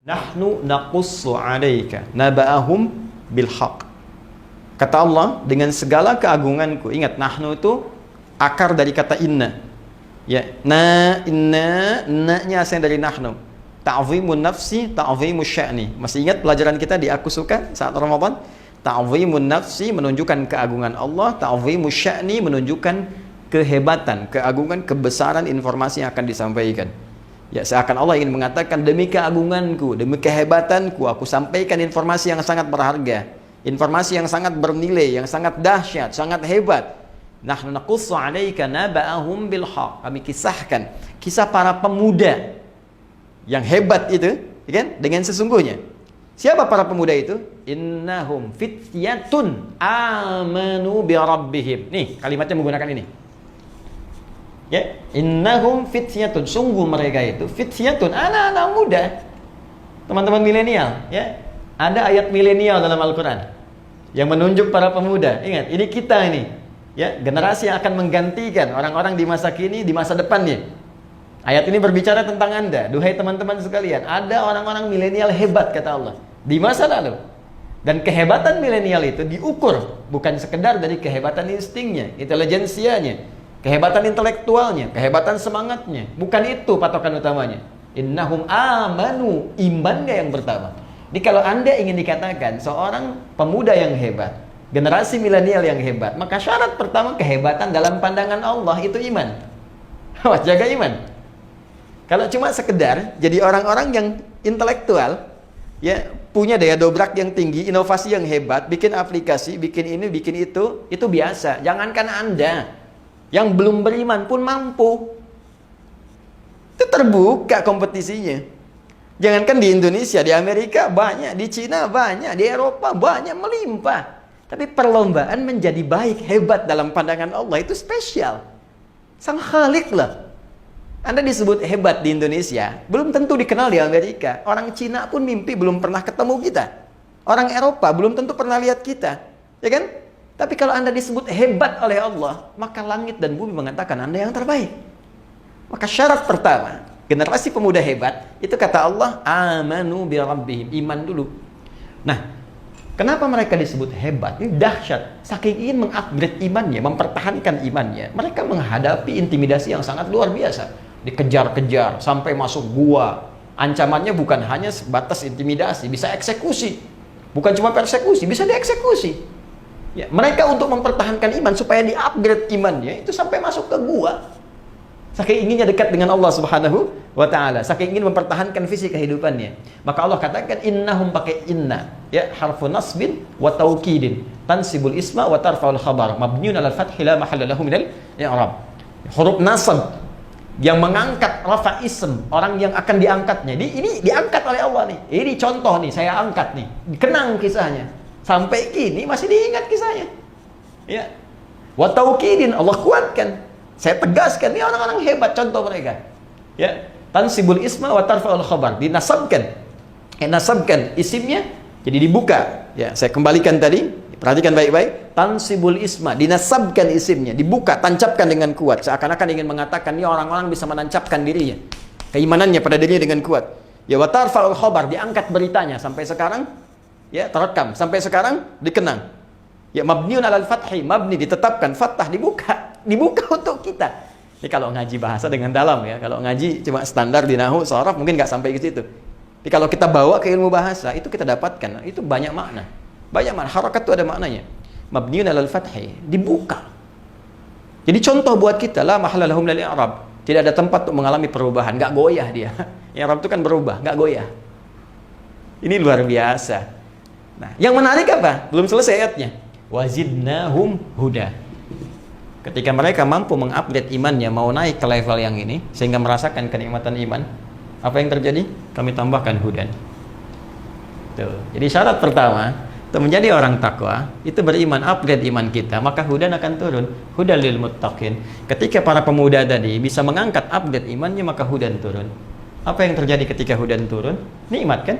Nahnu naqussu 'alaika naba'ahum bil haqq. Kata Allah, dengan segala keagunganku. Ingat, nahnu itu akar dari kata inna. Ya, na-nya asal dari nahnu. Ta'zimun nafsi, ta'zimus sya'ni. Masih ingat pelajaran kita di Aku Suka saat Ramadan? Ta'zimun nafsi menunjukkan keagungan Allah, ta'zimus sya'ni menunjukkan kehebatan, keagungan, kebesaran informasi yang akan disampaikan. Ya, seakan Allah ingin mengatakan, demi keagunganku, demi kehebatanku, aku sampaikan informasi yang sangat berharga, informasi yang sangat bernilai, yang sangat dahsyat, sangat hebat. Nahnu naqussu 'alaika naba'ahum bil haqq. Kami kisahkan kisah para pemuda yang hebat itu, ya kan? Dengan sesungguhnya. Siapa para pemuda itu? Innahum fityatun amanu bi rabbihim. Nih, kalimatnya menggunakan ini. Ya, innahum fityatun, sungguh mereka itu fityatun, anak-anak muda, teman-teman milenial. Ya, ada ayat milenial dalam Al-Quran yang menunjuk para pemuda. Ingat, ini kita ini, ya, generasi yang akan menggantikan orang-orang di masa kini, di masa depannya. Ayat ini berbicara tentang Anda, duhai teman-teman sekalian. Ada orang-orang milenial hebat, kata Allah, di masa lalu. Dan kehebatan milenial itu diukur bukan sekedar dari kehebatan instingnya, intelijensianya, kehebatan intelektualnya, kehebatan semangatnya. Bukan itu patokan utamanya. Innahum amanu, imannya yang pertama. Jadi kalau Anda ingin dikatakan seorang pemuda yang hebat, generasi milenial yang hebat, maka syarat pertama kehebatan dalam pandangan Allah itu iman. Awas, jaga iman. Kalau cuma sekedar jadi orang-orang yang intelektual, ya, punya daya dobrak yang tinggi, inovasi yang hebat, bikin aplikasi, bikin ini, bikin itu biasa. Jangankan Anda yang belum beriman pun mampu. Itu terbuka kompetisinya. Jangankan di Indonesia, di Amerika banyak, di Cina banyak, di Eropa banyak, melimpah. Tapi perlombaan menjadi baik, hebat dalam pandangan Allah itu spesial. Sang Khalik lah. Anda disebut hebat di Indonesia, belum tentu dikenal di Amerika. Orang Cina pun mimpi belum pernah ketemu kita. Orang Eropa belum tentu pernah lihat kita. Ya kan? Tapi kalau Anda disebut hebat oleh Allah, maka langit dan bumi mengatakan Anda yang terbaik. Maka syarat pertama, generasi pemuda hebat, itu kata Allah, amanu bi rabbihim, iman dulu. Nah, kenapa mereka disebut hebat? Ini dahsyat. Saking ingin mengupgrade imannya, mempertahankan imannya, mereka menghadapi intimidasi yang sangat luar biasa. Dikejar-kejar sampai masuk gua. Ancamannya bukan hanya sebatas intimidasi, bisa eksekusi. Bukan cuma persekusi, bisa dieksekusi. Ya, mereka untuk mempertahankan iman supaya di-upgrade imannya itu sampai masuk ke gua. Saking inginnya dekat dengan Allah Subhanahu wa taala, saking ingin mempertahankan visi kehidupannya. Maka Allah katakan innahum, pakai inna, ya, harfu nasbin wa taukidin, tansibul isma wa tarfa'ul khabar, mabniun 'alal fathi la mahalla lahu minal i'rab. Huruf nasab yang mengangkat rafa ism, orang yang akan diangkatnya. Ini diangkat oleh Allah nih. Ini contoh nih, saya angkat nih. Kenang kisahnya. Sampai kini masih diingat kisahnya. Ya. Wa taukidin, Allah kuatkan. Saya tegaskan, ini orang-orang hebat, contoh mereka. Ya. Tansibul isma wa tarfa'ul khabar, dinasabkan. Nasabkan isimnya jadi dibuka. Ya, saya kembalikan tadi. Perhatikan baik-baik. Tansibul isma, dinasabkan isimnya, dibuka, tancapkan dengan kuat. Seakan-akan ingin mengatakan ini orang-orang bisa menancapkan dirinya, keimanannya pada dirinya dengan kuat. Ya, wa tarfa'ul khabar, diangkat beritanya sampai sekarang, ya, terekam sampai sekarang dikenang. Ya, mabniun 'alal fathi, mabni ditetapkan, fathah dibuka untuk kita. Ini kalau ngaji bahasa dengan dalam, ya. Kalau ngaji cuma standar di nahwu, sharaf mungkin nggak sampai ke situ. Tapi kalau kita bawa ke ilmu bahasa, itu kita dapatkan, itu banyak makna. Banyak makna, harakat itu ada maknanya. Mabniun 'alal fathi, dibuka. Jadi contoh buat kita, la mahalla lahum minal i'rab. Tidak ada tempat untuk mengalami perubahan, nggak goyah dia. I'rab itu kan berubah, nggak goyah. Ini luar biasa. Nah, yang menarik apa? Belum selesai ayatnya. Wazidnahum huda. Ketika mereka mampu mengupgrade imannya, mau naik ke level yang ini, sehingga merasakan kenikmatan iman, apa yang terjadi? Kami tambahkan hudan. Tuh. Jadi syarat pertama, untuk menjadi orang takwa, itu beriman, upgrade iman kita, maka hudan akan turun. Hudan lil muttaqin. Ketika para pemuda tadi bisa mengangkat upgrade imannya, maka hudan turun. Apa yang terjadi ketika hudan turun? Nikmat kan?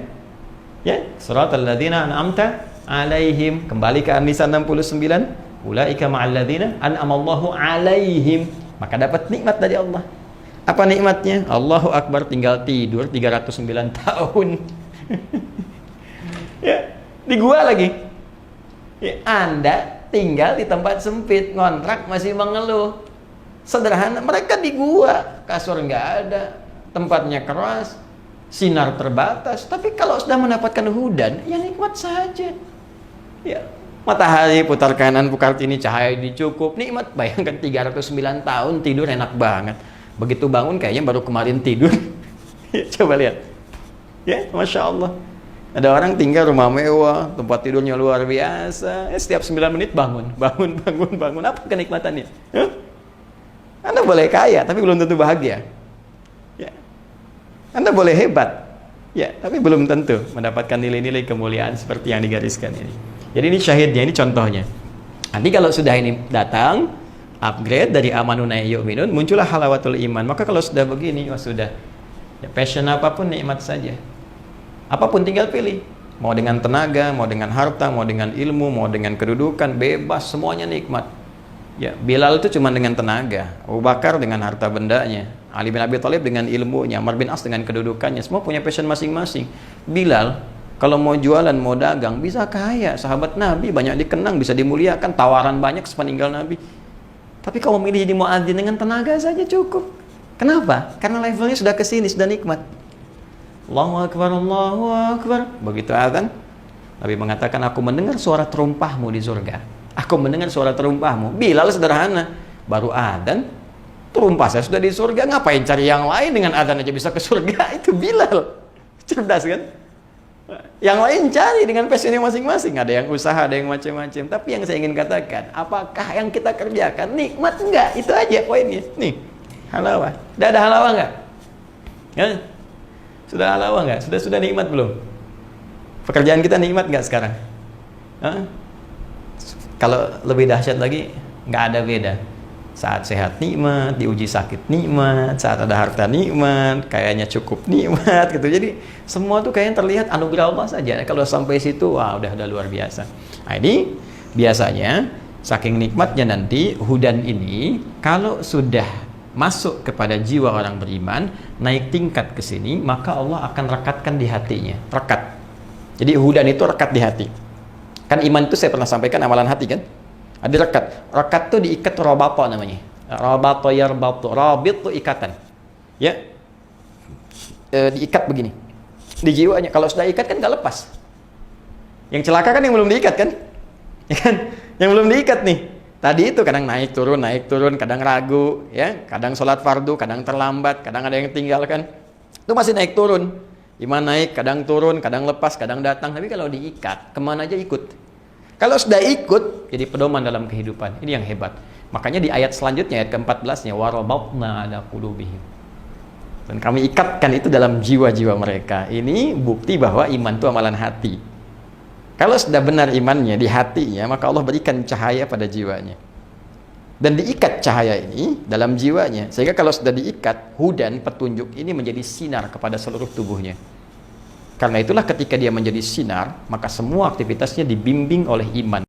Ya, suratal ladzina an'amta alaihim, kembali ke An-Nisa 69, ulaika ma'al ladzina an'amallahu alaihim, maka dapat nikmat dari Allah. Apa nikmatnya? Allahu Akbar, tinggal tidur 309 tahun. Ya, di gua lagi. Ya, Anda tinggal di tempat sempit, ngontrak masih mengeluh. Sederhana, mereka di gua, kasur nggak ada, tempatnya keras, sinar terbatas. Tapi kalau sudah mendapatkan hudan, ya nikmat saja. Ya, matahari putar kanan, putar kiri, cahaya dicukup, nikmat. Bayangkan 309 tahun tidur enak banget. Begitu bangun kayaknya baru kemarin tidur. Ya, coba lihat. Ya, Masya Allah. Ada orang tinggal rumah mewah, tempat tidurnya luar biasa. Setiap 9 menit bangun. Apa kenikmatannya? Anda boleh kaya, tapi belum tentu bahagia. Ya. Anda boleh hebat, ya, tapi belum tentu mendapatkan nilai-nilai kemuliaan seperti yang digariskan ini. Jadi ini syahidnya, ini contohnya. Nanti kalau sudah ini datang, upgrade dari amanuna yu'minun, muncullah halawatul iman. Maka kalau sudah begini, sudah. Ya, passion apapun nikmat saja. Apapun tinggal pilih. Mau dengan tenaga, mau dengan harta, mau dengan ilmu, mau dengan kedudukan, bebas, semuanya nikmat. Ya, Bilal itu cuma dengan tenaga, Abu Bakar dengan harta bendanya, Ali bin Abi Thalib dengan ilmunya, Amr bin As dengan kedudukannya, semua punya passion masing-masing. Bilal kalau mau jualan, mau dagang, bisa kaya, sahabat Nabi, banyak dikenang, bisa dimuliakan, tawaran banyak sepeninggal Nabi. Tapi kalau memilih jadi muadzin dengan tenaga saja cukup. Kenapa? Karena levelnya sudah ke sini, sudah nikmat. Allahu Akbar, Allahu Akbar. Begitu azan, Nabi mengatakan, aku mendengar suara terumpahmu di surga. Aku mendengar suara terumpahmu. Bilal sederhana, baru adzan, terumpah saya sudah di surga. Ngapain cari yang lain, dengan adzan aja bisa ke surga? Itu Bilal. Cerdas kan? Yang lain cari dengan passionnya masing-masing. Ada yang usaha, ada yang macam-macam. Tapi yang saya ingin katakan, apakah yang kita kerjakan nikmat? Enggak, itu aja poinnya. Nih, halawah. Udah ada halawah enggak? Ya? Sudah halawah enggak? Sudah nikmat belum? Pekerjaan kita nikmat enggak sekarang? Hah? Kalau lebih dahsyat lagi, nggak ada beda. Saat sehat nikmat, diuji sakit nikmat, saat ada harta nikmat, kayaknya cukup nikmat gitu. Jadi semua tuh kayaknya terlihat anugerah Allah saja. Kalau sampai situ, wah udah luar biasa. Nah, ini biasanya saking nikmatnya nanti hudan ini kalau sudah masuk kepada jiwa orang beriman, naik tingkat ke sini, maka Allah akan rekatkan di hatinya. Rekat. Jadi hudan itu rekat di hati. Kan iman itu saya pernah sampaikan amalan hati kan? Ada rekat. Rekat itu diikat rabato namanya. Rabato yarbatu. Rabit itu ikatan. Ya. Diikat begini. Di jiwanya. Kalau sudah ikat kan nggak lepas. Yang celaka kan yang belum diikat kan? Ya kan? Yang belum diikat nih. Tadi itu kadang naik turun, kadang ragu, ya, kadang sholat fardu, kadang terlambat, kadang ada yang tinggalkan. Itu masih naik turun. Iman naik, kadang turun, kadang lepas, kadang datang. Tapi kalau diikat, kemana aja ikut. Kalau sudah ikut, jadi pedoman dalam kehidupan. Ini yang hebat. Makanya di ayat selanjutnya, ayat ke-14-nya, warabatna ala qulubihim. Dan kami ikatkan itu dalam jiwa-jiwa mereka. Ini bukti bahwa iman itu amalan hati. Kalau sudah benar imannya di hatinya, maka Allah berikan cahaya pada jiwanya. Dan diikat cahaya ini dalam jiwanya. Sehingga kalau sudah diikat, hudan, petunjuk ini menjadi sinar kepada seluruh tubuhnya. Karena itulah ketika dia menjadi sinar, maka semua aktivitasnya dibimbing oleh iman.